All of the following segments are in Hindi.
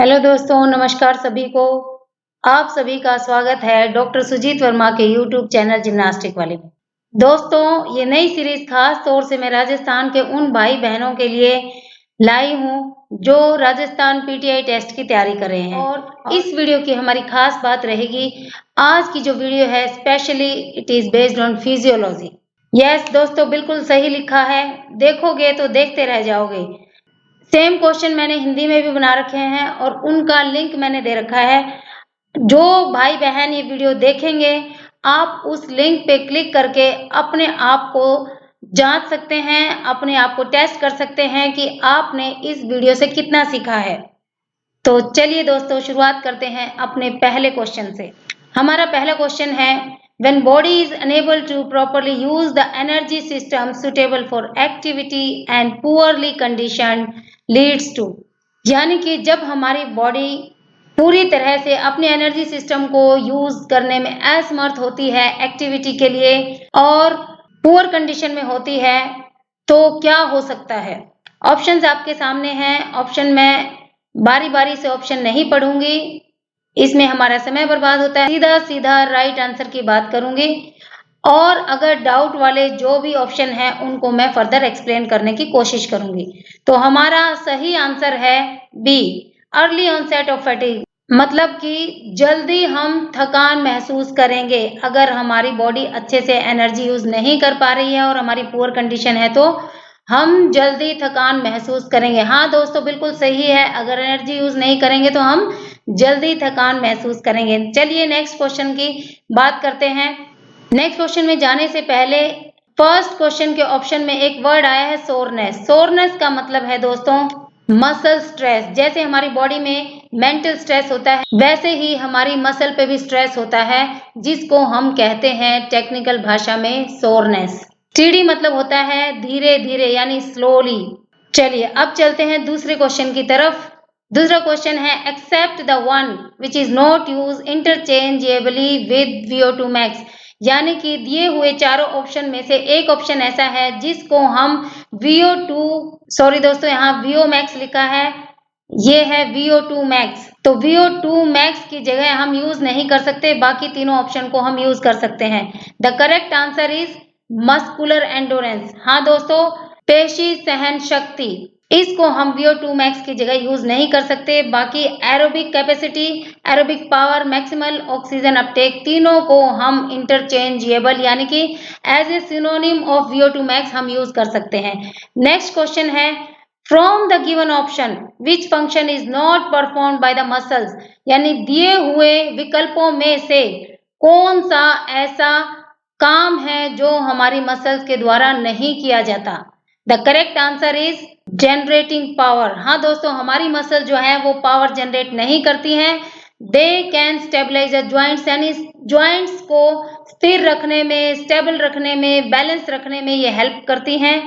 हेलो दोस्तों, नमस्कार सभी को। आप सभी का स्वागत है डॉक्टर सुजीत वर्मा के यूट्यूब चैनल जिम्नास्टिक वाले में। दोस्तों, ये नई सीरीज खास तौर से मैं राजस्थान के उन भाई बहनों के लिए लाई हूँ जो राजस्थान पीटीआई टेस्ट की तैयारी कर रहे हैं। और इस वीडियो की हमारी खास बात रहेगी, आज की जो वीडियो है specially it is based on physiology. Yes दोस्तों, बिल्कुल सही लिखा है, देखोगे तो देखते रह जाओगे। सेम क्वेश्चन मैंने हिंदी में भी बना रखे हैं और उनका लिंक मैंने दे रखा है। जो भाई बहन ये वीडियो देखेंगे, आप उस लिंक पे क्लिक करके अपने आप को जांच सकते हैं, अपने आप को टेस्ट कर सकते हैं कि आपने इस वीडियो से कितना सीखा है। तो चलिए दोस्तों, शुरुआत करते हैं अपने पहले क्वेश्चन से। हमारा पहला क्वेश्चन है, when body is unable to properly use the energy system suitable for activity and poorly conditioned leads to, यानी कि जब हमारी बॉडी पूरी तरह से अपने एनर्जी सिस्टम को यूज करने में असमर्थ होती है एक्टिविटी के लिए और पुअर कंडीशन में होती है, तो क्या हो सकता है। ऑप्शंस आपके सामने हैं। ऑप्शन में बारी बारी से ऑप्शन नहीं पढ़ूंगी, इसमें हमारा समय बर्बाद होता है। सीधा सीधा राइट आंसर की बात करूंगी और अगर डाउट वाले जो भी ऑप्शन है उनको मैं फर्दर एक्सप्लेन करने की कोशिश करूंगी। तो हमारा सही आंसर है B, early onset of fatigue, मतलब कि जल्दी हम थकान महसूस करेंगे। अगर हमारी बॉडी अच्छे से एनर्जी यूज नहीं कर पा रही है और हमारी पुअर कंडीशन है तो हम जल्दी थकान महसूस करेंगे। हाँ दोस्तों, बिल्कुल सही है, अगर एनर्जी यूज नहीं करेंगे तो हम जल्दी थकान महसूस करेंगे। चलिए नेक्स्ट क्वेश्चन की बात करते हैं। नेक्स्ट क्वेश्चन में जाने से पहले फर्स्ट क्वेश्चन के ऑप्शन में एक वर्ड आया है सोरनेस। सोरनेस का मतलब है दोस्तों मसल स्ट्रेस। जैसे हमारी बॉडी में मेंटल स्ट्रेस होता है, वैसे ही हमारी मसल पे भी स्ट्रेस होता है, जिसको हम कहते हैं टेक्निकल भाषा में सोरनेस। टीडी मतलब होता है धीरे धीरे यानी स्लोली। चलिए अब चलते हैं दूसरे क्वेश्चन की तरफ। दूसरा क्वेश्चन है, except the one which is not use interchangeably with VO2 max, यानी कि दिए हुए चारों ऑप्शन में से एक ऑप्शन ऐसा है जिसको हम सॉरी दोस्तों, यहाँ VO max लिखा है, ये है VO2 max। तो VO2 max की जगह हम यूज नहीं कर सकते, बाकी तीनों ऑप्शन को हम यूज कर सकते हैं। The correct answer is muscular endurance. हाँ दोस्तों, पेशी सहन शक्ति, इसको हम VO2 max की जगह यूज नहीं कर सकते। बाकी aerobic capacity, aerobic power, maximal oxygen uptake, तीनों को हम इंटरचेंजेबल यानी कि as a synonym of VO2 max हम यूज कर सकते हैं। नेक्स्ट क्वेश्चन है, from the given option which function is not performed by the muscles, यानी दिए हुए विकल्पों में से कौन सा ऐसा काम है जो हमारी मसल्स के द्वारा नहीं किया जाता। The correct answer is generating power. हाँ दोस्तों, हमारी मसल जो है वो पावर जनरेट नहीं करती हैं। They can stabilise the joints, यानी ज्वाइंट्स को स्थिर रखने में, स्टेबल रखने में, बैलेंस रखने में ये हेल्प करती हैं।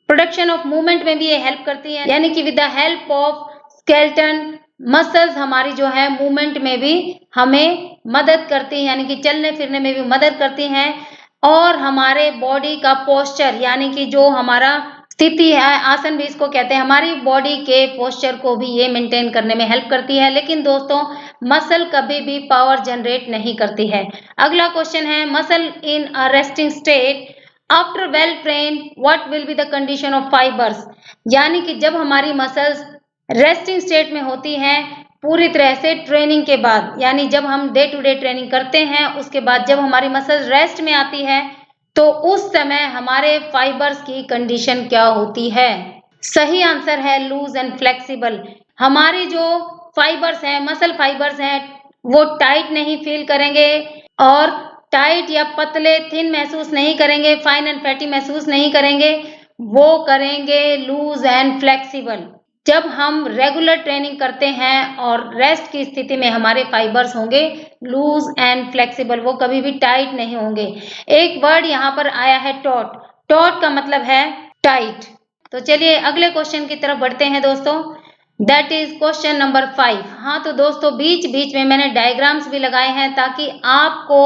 प्रोडक्शन ऑफ मूवमेंट में भी ये हेल्प करती हैं, यानी कि with the help of skeleton muscles हमारी जो है मूवमेंट में भी हमें मदद करती हैं, यानी कि चलने फिरने में भी मदद करती हैं। और हमारे बॉडी का पोस्चर, यानी कि जो हमारा स्थिति है, आसन भी इसको कहते हैं, हमारी बॉडी के पोस्चर को भी ये मेंटेन करने में हेल्प करती है। लेकिन दोस्तों, मसल कभी भी पावर जनरेट नहीं करती है। अगला क्वेश्चन है, muscle in a resting state after well train what will be the condition of fibres, यानी कि जब हमारी मसल्स रेस्टिंग स्टेट में होती हैं पूरी तरह से ट्रेनिंग के बाद, यानी जब हम डे टू डे ट्रेनिंग करते हैं उसके बाद जब हमारी मसल्स रेस्ट में आती है तो उस समय हमारे फाइबर्स की कंडीशन क्या होती है। सही आंसर है लूज एंड फ्लेक्सिबल। हमारे जो फाइबर्स हैं, मसल फाइबर्स हैं, वो टाइट नहीं फील करेंगे और टाइट या पतले थिन महसूस नहीं करेंगे, फाइन एंड फैटी महसूस नहीं करेंगे, वो करेंगे लूज एंड फ्लेक्सिबल। जब हम रेगुलर ट्रेनिंग करते हैं और रेस्ट की स्थिति में हमारे फाइबर्स होंगे लूज एंड फ्लेक्सिबल, वो कभी भी टाइट नहीं होंगे। एक वर्ड यहाँ पर आया है टॉट, टॉट का मतलब है टाइट। तो चलिए अगले क्वेश्चन की तरफ बढ़ते हैं दोस्तों, दैट इज क्वेश्चन नंबर 5। हाँ तो दोस्तों, बीच बीच में मैंने डायग्राम्स भी लगाए हैं ताकि आपको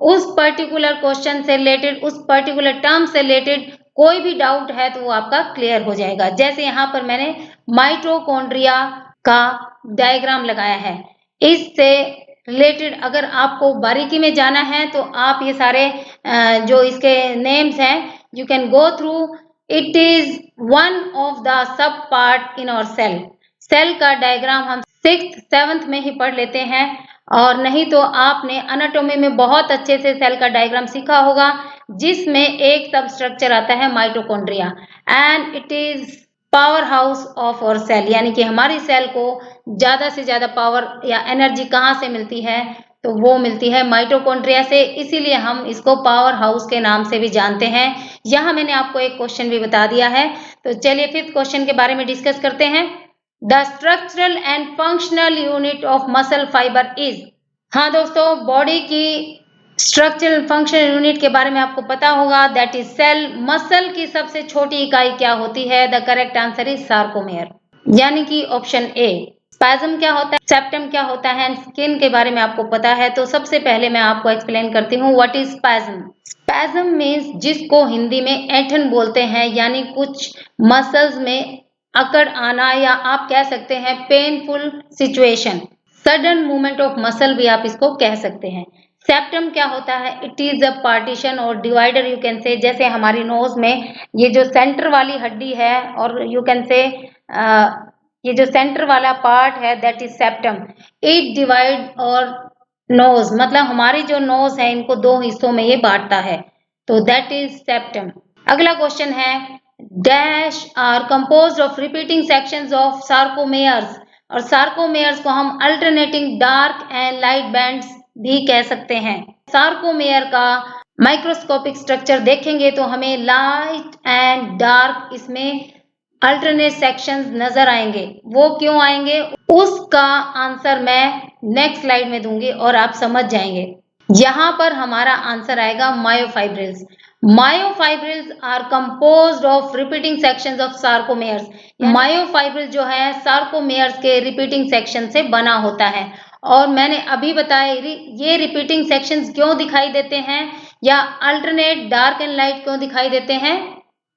उस पर्टिकुलर क्वेश्चन से रिलेटेड, उस पर्टिकुलर टर्म से रिलेटेड कोई भी डाउट है तो वो आपका क्लियर हो जाएगा। जैसे यहाँ पर मैंने माइटोकॉन्ड्रिया का डायग्राम लगाया है। इससे रिलेटेड अगर आपको बारीकी में जाना है तो आप ये सारे जो इसके नेम्स हैं you can go through. It is one of the sub part in our cell. Cell का डायग्राम हम 6th 7th में ही पढ़ लेते हैं, और नहीं तो आपने एनाटॉमी में बहुत अच्छे से सेल का डायग्राम सीखा होगा, जिसमें एक सब स्ट्रक्चर आता है mitochondria, and it is power house of our cell. यानी कि हमारी सेल को ज्यादा से ज्यादा पावर या एनर्जी कहाँ से मिलती है, तो वो मिलती है माइटोकॉन्ड्रिया से। इसीलिए हम इसको पावर हाउस के नाम से भी जानते हैं। यहाँ मैंने आपको एक क्वेश्चन भी बता दिया है। तो चलिए 5th क्वेश्चन के बारे में डिस्कस करते हैं। The structural and functional unit of muscle fibre is. हाँ दोस्तों, बॉडी की स्ट्रक्चरल फंक्शनल यूनिट के बारे में आपको पता होगा, दैट इज सेल। मसल की सबसे छोटी इकाई क्या होती है? The correct answer is sarcomere, यानी कि ऑप्शन ए। स्पैज्म क्या होता है, सेप्टम क्या होता है, स्किन के बारे में आपको पता है। तो सबसे पहले मैं आपको एक्सप्लेन करती हूँ what is spasm. Spasm means जिसको हिंदी में ऐंठन बोलते हैं, यानी कुछ मसल्स में अकड़ आना, या आप कह सकते हैं painful situation, sudden movement of muscle भी आप इसको कह सकते हैं। सेप्टम क्या होता है? इट इज अ पार्टीशन और डिवाइडर यू कैन से। जैसे हमारी नोज में ये जो सेंटर वाली हड्डी है, और यू कैन से ये जो सेंटर वाला पार्ट है, that is septum. It divide और नोज, मतलब हमारी जो नोज है इनको 2 हिस्सों में ये बांटता है, तो दैट इज सेप्टम। अगला क्वेश्चन है, dash are composed of repeating sections of sarcomeres. और सार्कोमेयर्स को हम alternating dark and light bands भी कह सकते हैं। सार्कोमेयर का माइक्रोस्कोपिक स्ट्रक्चर देखेंगे तो हमें लाइट एंड डार्क इसमें अल्टरनेट सेक्शंस नजर आएंगे। वो क्यों आएंगे, उसका आंसर मैं नेक्स्ट स्लाइड में दूंगी और आप समझ जाएंगे। यहाँ पर हमारा आंसर आएगा myofibrils. Myofibrils are composed of repeating sections of sarcomeres. Myofibril जो है सार्कोमेयर्स के रिपीटिंग सेक्शन से बना होता है। और मैंने अभी बताया ये रिपीटिंग सेक्शंस क्यों दिखाई देते हैं, या अल्टरनेट डार्क एंड लाइट क्यों दिखाई देते हैं,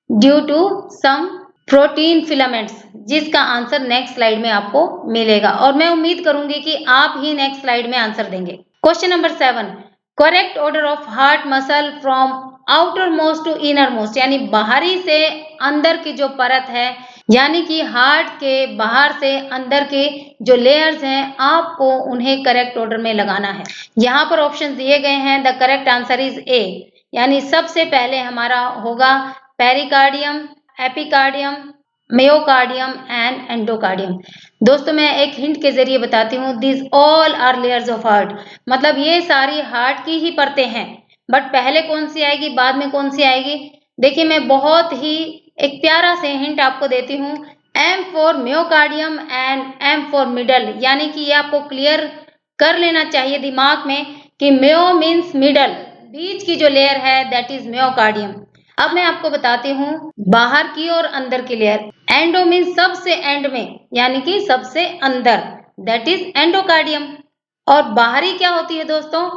due to some protein filaments, जिसका आंसर नेक्स्ट स्लाइड में आपको मिलेगा। और मैं उम्मीद करूंगी कि आप ही नेक्स्ट स्लाइड में आंसर देंगे। Question number 7, correct order of heart muscle from outer most to inner most. यानी बाहरी से अंदर की जो परत है, यानी कि हार्ट के बाहर से अंदर के जो लेयर्स हैं, आपको उन्हें करेक्ट ऑर्डर में लगाना है। यहाँ पर ऑप्शन दिए गए हैं। The correct answer is A, यानी सबसे पहले हमारा होगा pericardium, epicardium, myocardium and endocardium. दोस्तों मैं एक हिंट के जरिए बताती हूँ, this all are layers of heart. मतलब ये सारी हार्ट की ही परतें हैं, बट पहले कौन सी आएगी, बाद में कौन सी आएगी। देखिए मैं बहुत ही एक प्यारा से हिंट आपको देती हूँ, M for myocardium and M for middle. यानी कि ये आपको क्लियर कर लेना चाहिए दिमाग में कि मेयो मीन्स मिडल, बीच की जो लेयर है दैट इज मेयोकार्डियम। अब मैं आपको बताती हूँ बाहर की और अंदर की लेयर। एंडो मीन्स सबसे एंड में, यानी कि सबसे अंदर, दैट इज एंडोकार्डियम। और बाहरी क्या होती है दोस्तों,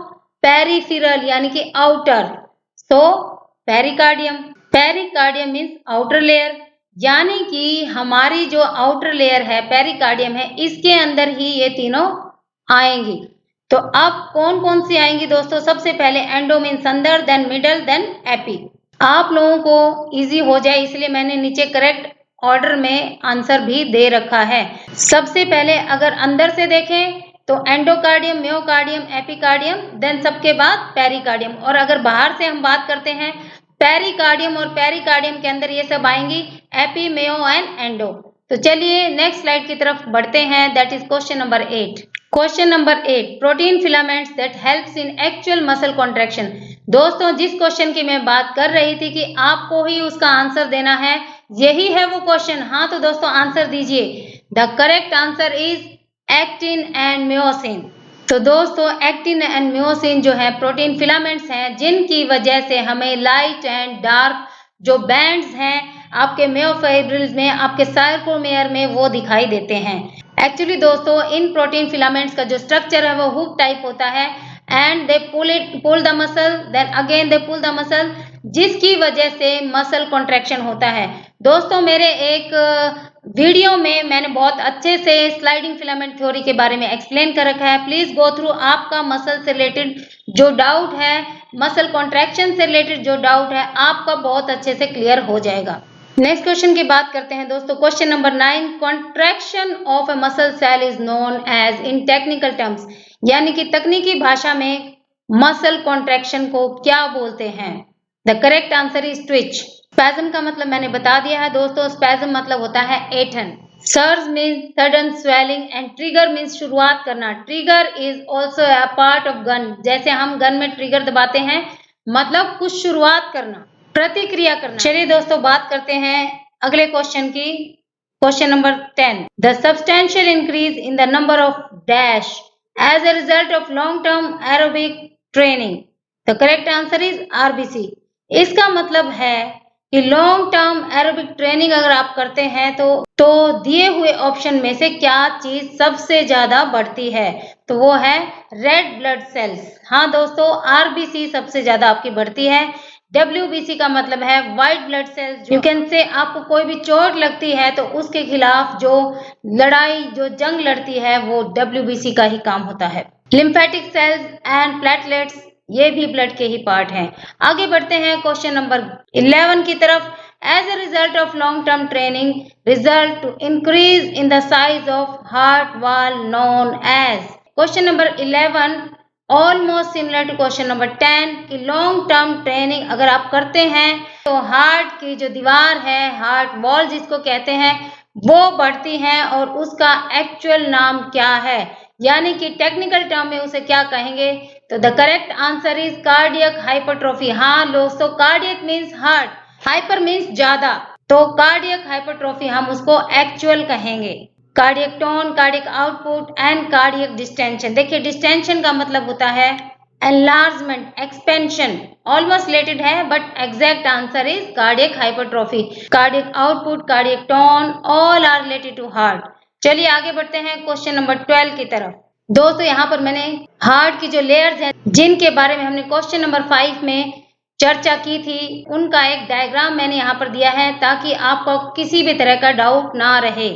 पेरिफेरल, यानी कि outer, so pericardium. Pericardium means outer layer, यानी कि हमारी जो आउटर लेयर है पेरिकार्डियम है, इसके अंदर ही ये तीनों आएंगी। तो अब कौन कौन सी आएंगी दोस्तों, सबसे पहले एंडो मीन्स अंदर, देन मिडल, देन एपी। आप लोगों को इजी हो जाए इसलिए मैंने नीचे करेक्ट ऑर्डर में आंसर भी दे रखा है। सबसे पहले अगर अंदर से देखें तो एंडोकार्डियम, मेयोकार्डियम, एपिकार्डियम, देन सबके बाद पेरिकार्डियम। और अगर बाहर से हम बात करते हैं, पेरिकार्डियम और पेरिकार्डियम के अंदर ये सब आएंगी, एपी, मेयो एंड एंडो। तो चलिए नेक्स्ट स्लाइड की तरफ बढ़ते हैं, that is question number 8। Question number 8, protein filaments that helps in actual muscle contraction. दोस्तों जिस क्वेश्चन की मैं बात कर रही थी कि आपको ही उसका आंसर देना है, यही है वो क्वेश्चन। हाँ तो दोस्तों आंसर दीजिए। The correct answer is actin and myosin. तो दोस्तों एक्टिन एंड म्योसिन जो है प्रोटीन फिलामेंट्स हैं, जिनकी वजह से हमें लाइट एंड डार्क जो बैंड्स हैं आपके मेयोफाइब्रिल्स में, आपके सार्कोमेयर में, वो दिखाई देते हैं। एक्चुअली दोस्तों इन प्रोटीन फिलामेंट्स का जो स्ट्रक्चर है वो हुक टाइप होता है, and they pull the muscle, then again they pull the muscle, जिसकी वजह से मसल कॉन्ट्रैक्शन होता है। दोस्तों मेरे एक वीडियो में मैंने बहुत अच्छे से स्लाइडिंग फिलामेंट थ्योरी के बारे में एक्सप्लेन कर रखा है। प्लीज गो थ्रू, आपका मसल से रिलेटेड जो डाउट है, मसल कॉन्ट्रैक्शन से रिलेटेड जो डाउट है, आपका बहुत अच्छे से क्लियर हो जाएगा। नेक्स्ट क्वेश्चन की बात करते हैं दोस्तों। Question number 9, contraction of a muscle cell is known as in technical terms, यानी कि तकनीकी भाषा में मसल कॉन्ट्रैक्शन को क्या बोलते हैं? The correct answer is Twitch. Spasm का मतलब मैंने बता दिया है दोस्तों, स्पैज्म मतलब होता है ऐंठन। Surge means sudden swelling and trigger means शुरुआत करना। Trigger is also a part of gun, जैसे हम गन में ट्रिगर दबाते हैं, मतलब कुछ शुरुआत करना, प्रतिक्रिया करना। चलिए दोस्तों बात करते हैं अगले क्वेश्चन की। Question number 10, the substantial increase in the number of dash as a result of long term aerobic training. The correct answer is RBC. इसका मतलब है कि लॉन्ग टर्म एरोबिक ट्रेनिंग अगर आप करते हैं तो दिए हुए ऑप्शन में से क्या चीज सबसे ज्यादा बढ़ती है? तो वो है रेड ब्लड सेल्स। हाँ दोस्तों, आरबीसी सबसे ज्यादा आपकी बढ़ती है। WBC का मतलब है white blood cells. You can say आपको कोई भी चोट लगती है तो उसके खिलाफ जो लड़ाई, जो जंग लड़ती है, वो WBC का ही काम होता है। लिम्फेटिक सेल्स एंड प्लेटलेट्स, ये भी ब्लड के ही पार्ट हैं। आगे बढ़ते हैं क्वेश्चन नंबर 11 की तरफ। As a result of long term training result to increase in the size of heart wall known as. Question number 11 almost similar to question number 10 कि लॉन्ग टर्म ट्रेनिंग अगर आप करते हैं तो हार्ट की जो दीवार है, हार्ट वॉल जिसको कहते हैं, वो बढ़ती है। और उसका एक्चुअल नाम क्या है, यानी कि टेक्निकल टर्म में उसे क्या कहेंगे? तो the correct answer is cardiac hypertrophy. हाँ दोस्तों, cardiac means heart, hyper means ज्यादा, तो कार्डियक हाइपरट्रोफी हम उसको एक्चुअल कहेंगे। Cardiac tone, cardiac output and cardiac distension. देखिए डिस्टेंशन का मतलब होता है एनलार्जमेंट, एक्सपेंशन, ऑलमोस्ट रिलेटेड है but exact answer is cardiac hypertrophy. Cardiac output, cardiac tone, all are related to heart. चलिए आगे बढ़ते हैं क्वेश्चन नंबर 12 की तरफ। दोस्तों यहाँ पर मैंने हार्ट की जो लेयर्स हैं, जिनके बारे में हमने क्वेश्चन नंबर 5 में चर्चा की थी, उनका एक डायग्राम मैंने यहाँ पर दिया है ताकि आपको किसी भी तरह का डाउट ना रहे।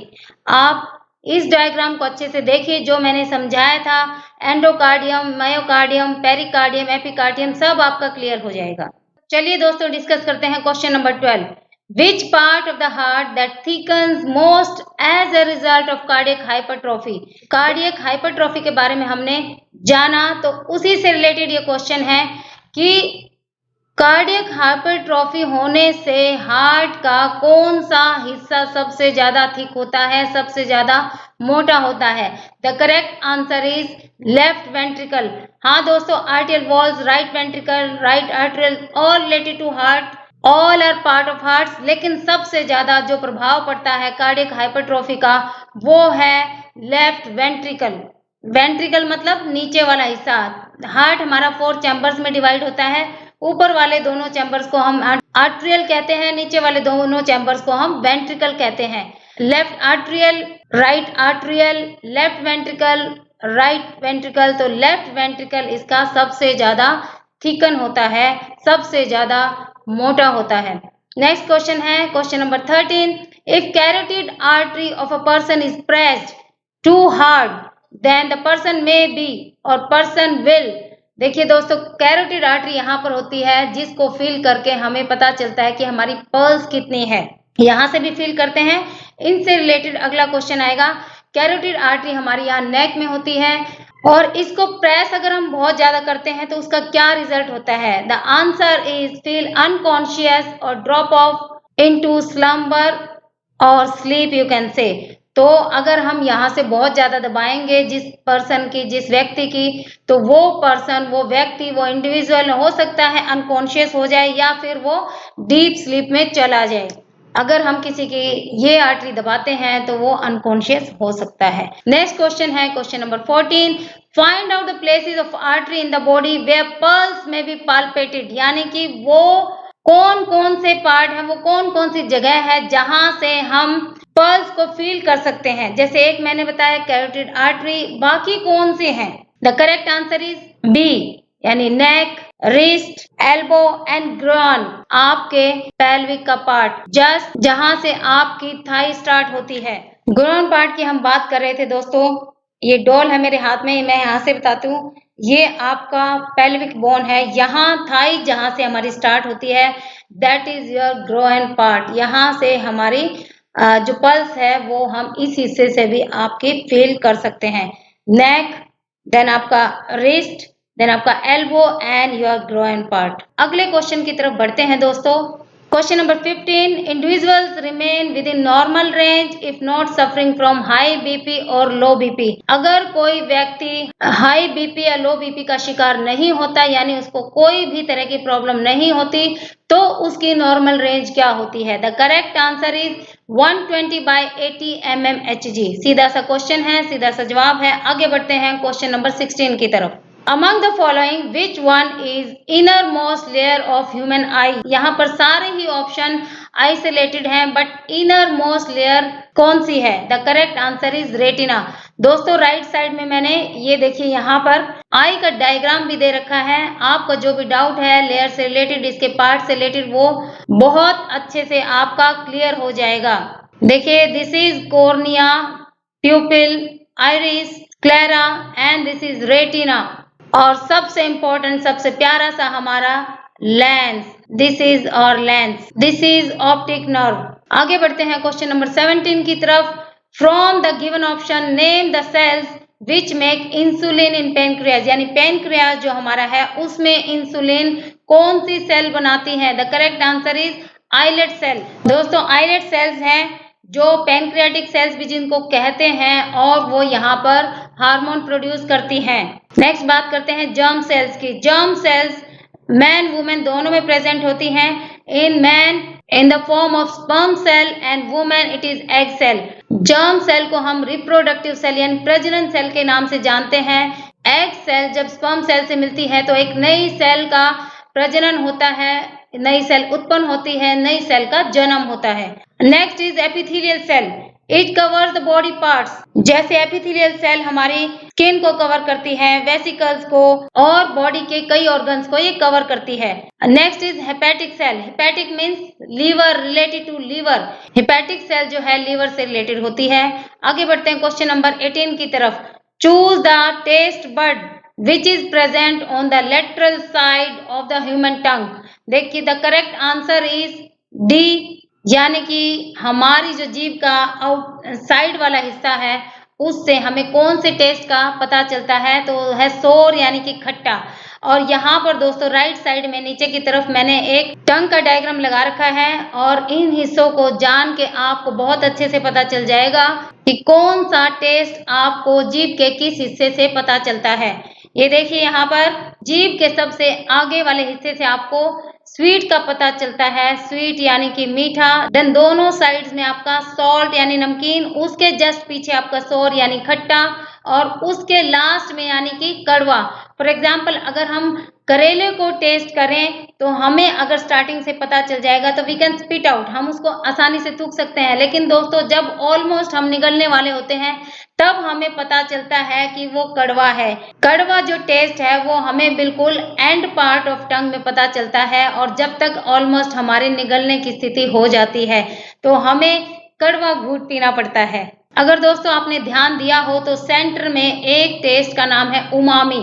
आप इस डायग्राम को अच्छे से देखिए, जो मैंने समझाया था, एंडोकार्डियम, मायोकार्डियम, पेरिकार्डियम, एपिकार्डियम, सब आपका क्लियर हो जाएगा। चलिए दोस्तों डिस्कस करते हैं question number 12। Which part of the heart that thickens most as a result of cardiac hypertrophy. Cardiac hypertrophy के बारे में हमने जाना, तो उसी से रिलेटेड ये क्वेश्चन है कि कार्डियक हाइपरट्रोफी होने से हार्ट का कौन सा हिस्सा सबसे ज्यादा थिक होता है, सबसे ज्यादा मोटा होता है? The correct answer is left ventricle. हाँ दोस्तों, atrial walls, right ventricle, right atrial, all related to heart, all are part of heart. लेकिन सबसे ज्यादा जो प्रभाव पड़ता है कार्डियक हाइपरट्रोफी का, वो है लेफ्ट वेंट्रिकल। वेंट्रिकल मतलब नीचे वाला हिस्सा। हार्ट हमारा 4 चैम्बर्स में डिवाइड होता है। ऊपर वाले दोनों चैम्बर्स को हम आर्ट्रियल कहते हैं, नीचे वाले दोनों चैम्बर्स को हम वेंट्रिकल कहते हैं। Left atrial, right atrial, left ventricle, right ventricle. तो लेफ्ट वेंट्रिकल इसका सबसे ज्यादा थिकन होता है, सबसे ज्यादा मोटा होता है। नेक्स्ट क्वेश्चन है question number 13। If carotid artery of a person is pressed too hard then the person may be और पर्सन विल। देखिए दोस्तों, कैरोटिड आर्टरी यहाँ पर होती है जिसको फील करके हमें पता चलता है कि हमारी पल्स कितनी है। यहाँ से भी फील करते हैं। इनसे रिलेटेड अगला क्वेश्चन आएगा। कैरोटिड आर्टरी हमारी यहाँ नेक में होती है और इसको प्रेस अगर हम बहुत ज्यादा करते हैं तो उसका क्या रिजल्ट होता है? The answer is feel unconscious और ड्रॉप ऑफ इनटू स्लम्बर और स्लीप, यू कैन से। तो अगर हम यहाँ से बहुत ज्यादा दबाएंगे जिस पर्सन की, जिस व्यक्ति की, तो वो पर्सन, वो व्यक्ति, वो इंडिविजुअल हो सकता है अनकॉन्शियस हो जाए या फिर वो डीप स्लीप में चला जाए। अगर हम किसी की ये आर्टरी दबाते हैं तो वो अनकॉन्शियस हो सकता है। नेक्स्ट क्वेश्चन है question number 14। Find out the places of artery in the body where pulse may be palpated, यानी कि वो कौन कौन से पार्ट है, वो कौन कौन सी जगह है जहां से हम पल्स को फील कर सकते हैं। जैसे एक मैंने बताया कैरोटिड आर्टरी, बाकी कौन से हैं? The correct answer is B, यानी neck, wrist, elbow and groin, आपके पेल्विक का पार्ट, जस्ट जहां से आपकी थाई स्टार्ट होती है। ग्रोन पार्ट की हम बात कर रहे थे दोस्तों। ये डॉल है मेरे हाथ में, मैं यहाँ से बताती हूँ। ये आपका पेल्विक बोन है, यहाँ थाई जहां से हमारी स्टार्ट होती है, that is your groin part. यहाँ से हमारी जो पल्स है वो हम इस हिस्से से भी आपकी फील कर सकते हैं। नेक, देन आपका रिस्ट, देन आपका elbow and your groin part. अगले क्वेश्चन की तरफ बढ़ते हैं दोस्तों। Question number 15, individuals remain with in normal range if not suffering from high BP और लो बीपी। अगर कोई व्यक्ति हाई बीपी या लो बीपी का शिकार नहीं होता, यानी उसको कोई भी तरह की प्रॉब्लम नहीं होती, तो उसकी नॉर्मल रेंज क्या होती है? The correct answer is 120/80 mmHg। सीधा सा क्वेश्चन है, सीधा सा जवाब है। आगे बढ़ते हैं क्वेश्चन नंबर 16 की तरफ। Among the following, which one is innermost layer of human eye? यहाँ पर सारे ही ऑप्शन आइसोलेटेड हैं, बट इनरमोस्ट लेयर कौन सी है? The correct answer is retina. दोस्तों राइट साइड में मैंने ये देखिए यहाँ पर आई का डायग्राम भी दे रखा है। आपका जो भी डाउट है लेयर से रिलेटेड, इसके पार्ट से रिलेटेड, वो बहुत अच्छे से आपका क्लियर हो जाएगा। देखिए, this is cornea, प्यूपिल, iris, Clara and this is retina. और सबसे इंपॉर्टेंट, सबसे प्यारा सा हमारा लेंस, दिस इज और lens, this is optic nerve. आगे बढ़ते हैं क्वेश्चन नंबर 17 की तरफ। From the given option name the cells which make insulin in pancreas, यानी पेनक्रियाज जो हमारा है उसमें इंसुलिन कौन सी सेल बनाती है? The correct answer is islet cell. दोस्तों आइलेट सेल्स हैं जो पैनक्रियाटिक सेल्स भी जिनको कहते हैं, और वो यहाँ पर हार्मोन प्रोड्यूस करती हैं। नेक्स्ट बात करते हैं जर्म सेल्स की। जर्म सेल्स मैन वुमेन दोनों में प्रेजेंट होती हैं। In man in the form of sperm cell and women it is egg cell. Germ cell को हम रिप्रोडक्टिव सेल यानी प्रजनन सेल के नाम से जानते हैं। एग सेल जब स्पर्म सेल से मिलती है तो एक नई सेल का प्रजनन होता है, नई सेल उत्पन्न होती है, नई सेल का जन्म होता है। Next is epithelial cell. It covers the body parts. जैसे एपिथेलियल सेल हमारी स्किन को कवर करती है, वेसिकल्स को और बॉडी के कई ऑर्गन्स को ये कवर करती है। Next is hepatic cell. Hepatic means liver, related to liver. Hepatic cell जो है लीवर से रिलेटेड होती है। आगे बढ़ते हैं क्वेश्चन नंबर 18 की तरफ। Choose the test bud which is present on the lateral side of the human tongue। देखिए the correct answer is D, यानी कि हमारी जो जीभ का आउट साइड वाला हिस्सा है उससे हमें कौन से टेस्ट का पता चलता है? तो है सोर, यानी कि खट्टा। और यहाँ पर दोस्तों राइट साइड में नीचे की तरफ मैंने एक टंग का डायग्राम लगा रखा है, और इन हिस्सों को जान के आपको बहुत अच्छे से पता चल जाएगा कि कौन सा टेस्ट आपको जीभ के किस हिस्से से पता चलता है। ये देखिए यहाँ पर जीभ के सबसे आगे वाले हिस्से से आपको स्वीट का पता चलता है, स्वीट यानी कि मीठा। देन दोनों साइड्स में आपका सॉल्ट यानी नमकीन, उसके जस्ट पीछे आपका सोर यानी खट्टा, और उसके लास्ट में यानी कि कड़वा। फॉर एग्जाम्पल अगर हम करेले को टेस्ट करें तो हमें अगर स्टार्टिंग से पता चल जाएगा तो वी कैन स्पिट आउट, हम उसको आसानी से थूक सकते हैं। लेकिन दोस्तों जब ऑलमोस्ट हम निगलने वाले होते हैं तब हमें पता चलता है कि वो कड़वा है। कड़वा जो टेस्ट है वो हमें बिल्कुल एंड पार्ट ऑफ टंग में पता चलता है, और जब तक ऑलमोस्ट हमारे निगलने की स्थिति हो जाती है तो हमें कड़वा घूंट पीना पड़ता है। अगर दोस्तों आपने ध्यान दिया हो तो सेंटर में एक टेस्ट का नाम है उमामी।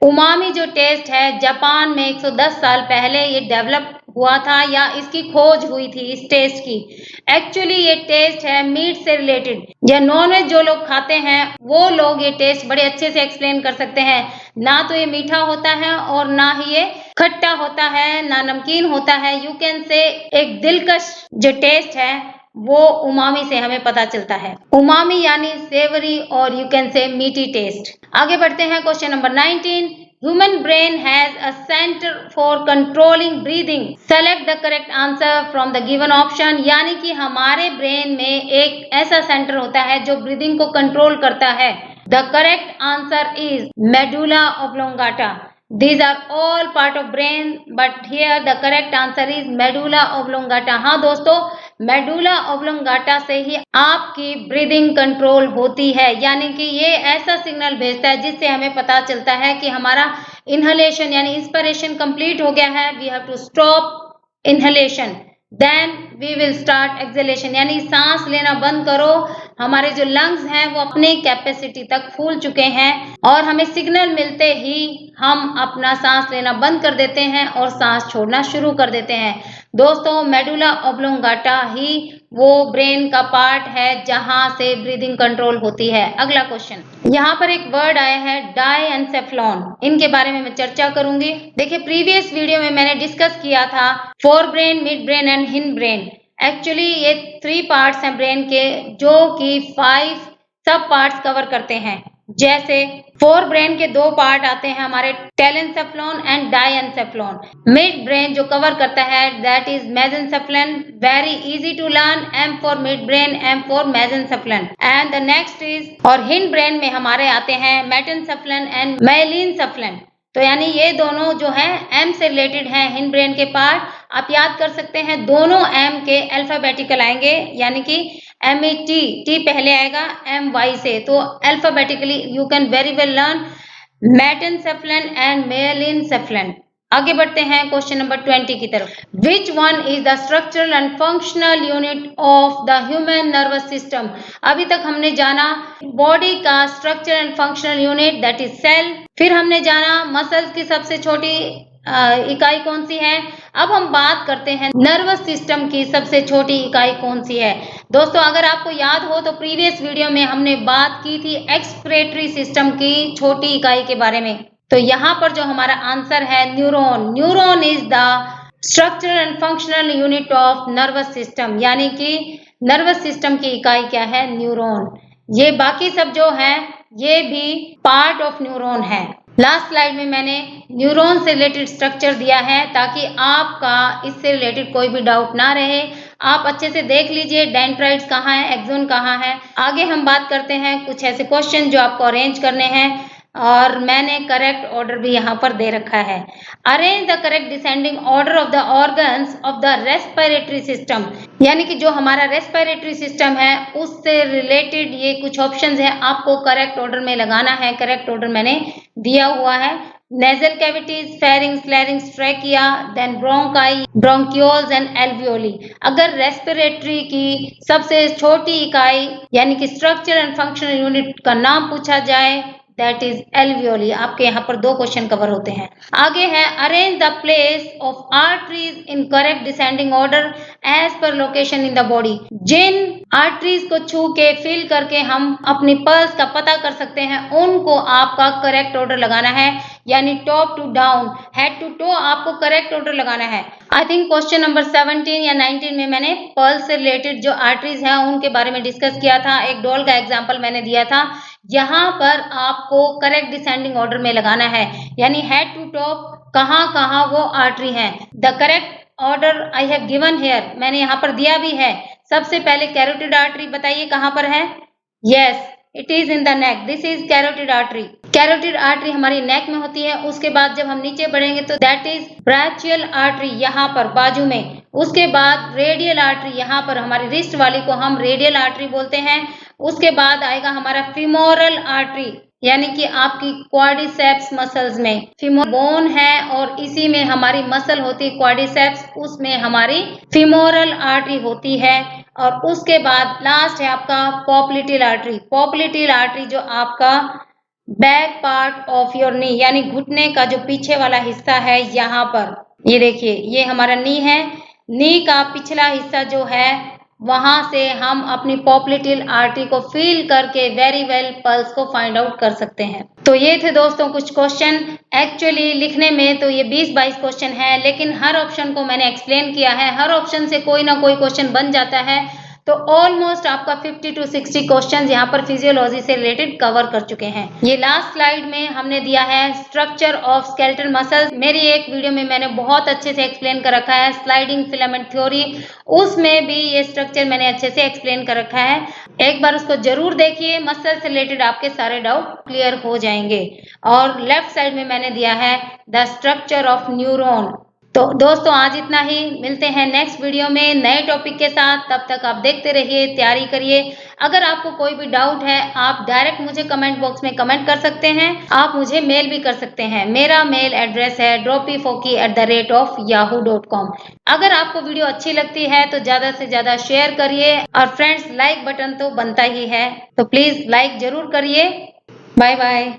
उमामी जो टेस्ट है जापान में 110 साल पहले ये डेवलप हुआ था, या इसकी खोज हुई थी इस टेस्ट की। एक्चुअली ये टेस्ट है मीट से रिलेटेड, या नॉनवेज जो लोग खाते हैं वो लोग ये टेस्ट बड़े अच्छे से एक्सप्लेन कर सकते हैं। ना तो ये मीठा होता है और ना ही ये खट्टा होता है, ना नमकीन होता है। यू कैन से एक दिलकश जो टेस्ट है वो उमामी से हमें पता चलता है। उमामी यानी सेवरी और यू कैन से मीठी टेस्ट। आगे बढ़ते हैं question number 19। Human brain has a centre for controlling breathing. Select the correct answer from the given option. यानी कि हमारे ब्रेन में एक ऐसा सेंटर होता है जो ब्रीदिंग को कंट्रोल करता है। The correct answer is medulla oblongata. These are all part of brain, but here the correct answer is medulla oblongata। हाँ दोस्तों, मेडुला ऑब्लोंगाटा से ही आपकी ब्रीदिंग कंट्रोल होती है, यानी कि ये ऐसा सिग्नल भेजता है जिससे हमें पता चलता है कि हमारा इनहलेशन यानी इंस्पिरेशन कंप्लीट हो गया है, we have to stop inhalation, then we will start exhalation यानी सांस लेना बंद करो। हमारे जो लंग्स हैं वो अपने कैपेसिटी तक फूल चुके हैं और हमें सिग्नल मिलते ही हम अपना सांस लेना बंद कर देते हैं और सांस छोड़ना शुरू कर देते हैं। दोस्तों, मेडुला ऑब्लोंगाटा ही वो ब्रेन का पार्ट है जहां से ब्रीदिंग कंट्रोल होती है। अगला क्वेश्चन, यहाँ पर एक वर्ड आया है डायएन्सेफेलॉन, इनके बारे में मैं चर्चा करूंगी। देखिए, प्रीवियस वीडियो में मैंने डिस्कस किया था fore brain, mid brain and hind brain. Actually ये 3 पार्ट्स हैं ब्रेन के जो कि 5 सब पार्ट्स कवर करते हैं। जैसे फोर ब्रेन के 2 पार्ट आते हैं हमारे, telencephalon and diencephalon. Mid brain जो कवर करता है that is mesencephalon, very easy to learn, M for mid brain, M for mesencephalon. And the next is, और हिंड ब्रेन में हमारे आते हैं मेटेनसेफेलन एंड मेलिनसेफेलन। तो यानी ये दोनों जो है एम से रिलेटेड हैं हिंड ब्रेन के पार्ट। आप याद कर सकते हैं दोनों एम के अल्फाबेटिकल आएंगे, यानी कि MET, टी पहले आएगा MY से, तो alphabetically you can very well learn metencephalon and myelencephalon. आगे बढ़ते हैं क्वेश्चन नंबर 20 की तरफ। Which one is the structural and functional unit of the human nervous system. अभी तक हमने जाना बॉडी का structural and functional unit that is cell, फिर हमने जाना मसल्स की सबसे छोटी इकाई कौन सी है। अब हम बात करते हैं नर्वस सिस्टम की सबसे छोटी इकाई कौन सी है। दोस्तों, अगर आपको याद हो तो प्रीवियस वीडियो में हमने बात की थी एक्सक्रीटरी सिस्टम की छोटी इकाई के बारे में। तो यहाँ पर जो हमारा आंसर है neuron. Neuron is the structural and functional unit of nervous system, यानी कि नर्वस सिस्टम की इकाई क्या है, न्यूरॉन। ये बाकी सब जो है ये भी पार्ट ऑफ न्यूरॉन है। लास्ट स्लाइड में मैंने न्यूरॉन से रिलेटेड स्ट्रक्चर दिया है ताकि आपका इससे रिलेटेड कोई भी डाउट ना रहे। आप अच्छे से देख लीजिए डेंड्राइट्स कहाँ है, एक्सोन कहाँ है। आगे हम बात करते हैं कुछ ऐसे क्वेश्चन जो आपको अरेंज करने हैं और मैंने करेक्ट ऑर्डर भी यहाँ पर दे रखा है। Arrange the correct descending order of the organs of the respiratory system, यानी कि जो हमारा रेस्पिरेटरी सिस्टम है उससे रिलेटेड ये कुछ ऑप्शंस है, आपको करेक्ट ऑर्डर में लगाना है। करेक्ट ऑर्डर मैंने दिया हुआ है। Nasal cavities, pharynx, larynx, trachea, then bronchi, bronchioles and alveoli. अगर रेस्पिरेटरी की सबसे छोटी इकाई यानी कि स्ट्रक्चर एंड फंक्शनल यूनिट का नाम पूछा जाए दैट इज एल्वियोली। आपके यहाँ पर 2 क्वेश्चन कवर होते हैं। आगे है arrange the place of arteries in correct descending order as per location in the body. जिन आर्टरीज को छू के फील करके हम अपनी पल्स का पता कर सकते हैं उनको आपका करेक्ट ऑर्डर लगाना है, यानी top to down, head to toe आपको करेक्ट ऑर्डर लगाना है। आई थिंक क्वेश्चन नंबर 17 या 19 में मैंने पल्स से रिलेटेड जो आर्टरीज हैं उनके बारे में डिस्कस किया था। एक डॉल का एग्जाम्पल मैंने दिया था। यहाँ पर आपको करेक्ट डिसेंडिंग ऑर्डर में लगाना है, यानी हेड टू टॉप कहाँ कहाँ वो आर्टरी है। The correct order I have given here, मैंने यहाँ पर दिया भी है। सबसे पहले कैरोटिड आर्टरी बताइए कहाँ पर है। Yes, it is in the neck, this is carotid artery. Carotid artery हमारी नेक में होती है। उसके बाद जब हम नीचे बढ़ेंगे तो दैट इज ब्रैचियल आर्टरी, यहाँ पर बाजू में। उसके बाद रेडियल आर्टरी, यहाँ पर हमारी रिस्ट वाली को हम रेडियल आर्टरी बोलते हैं। उसके बाद आएगा हमारा फीमोरल आर्टरी, यानी कि आपकी क्वाड्रिसेप्स मसल्स में फीमोरल बोन है और इसी में हमारी मसल होती है क्वाड्रिसेप्स, उसमें हमारी फीमोरल आर्टरी होती है। और उसके बाद लास्ट है आपका पोप्लिटिल आर्टरी। पोप्लिटिल आर्टरी जो आपका back part of your knee, यानी घुटने का जो पीछे वाला हिस्सा है, यहाँ पर ये देखिए, ये हमारा नी है। नी का पिछला हिस्सा जो है वहां से हम अपनी पोप्लिटिल आर्टरी को फील करके वेरी वेल पल्स को फाइंड आउट कर सकते हैं। तो ये थे दोस्तों कुछ क्वेश्चन। एक्चुअली लिखने में तो ये 20-22 क्वेश्चन है, लेकिन हर ऑप्शन को मैंने एक्सप्लेन किया है। हर ऑप्शन से कोई ना कोई क्वेश्चन बन जाता है। तो ऑलमोस्ट आपका 50 to 60 क्वेश्चन यहाँ पर फिजियोलॉजी से रिलेटेड कवर कर चुके हैं। ये लास्ट स्लाइड में हमने दिया है स्ट्रक्चर ऑफ स्केलेटल मसल्स। मेरी एक वीडियो में मैंने बहुत अच्छे से एक्सप्लेन कर रखा है स्लाइडिंग फिलामेंट थ्योरी, उसमें भी ये स्ट्रक्चर मैंने अच्छे से एक्सप्लेन कर रखा है। एक बार उसको जरूर देखिए, मसल से रिलेटेड आपके सारे डाउट क्लियर हो जाएंगे। और लेफ्ट साइड में मैंने दिया है द स्ट्रक्चर ऑफ न्यूरॉन। तो दोस्तों आज इतना ही, मिलते हैं नेक्स्ट वीडियो में नए टॉपिक के साथ। तब तक आप देखते रहिए, तैयारी करिए। अगर आपको कोई भी डाउट है आप डायरेक्ट मुझे कमेंट बॉक्स में कमेंट कर सकते हैं। आप मुझे मेल भी कर सकते हैं। मेरा मेल एड्रेस है droppyfoki@yahoo.com। अगर आपको वीडियो अच्छी लगती है तो ज्यादा से ज्यादा शेयर करिए और फ्रेंड्स लाइक बटन तो बनता ही है, तो प्लीज लाइक जरूर करिए। Bye bye.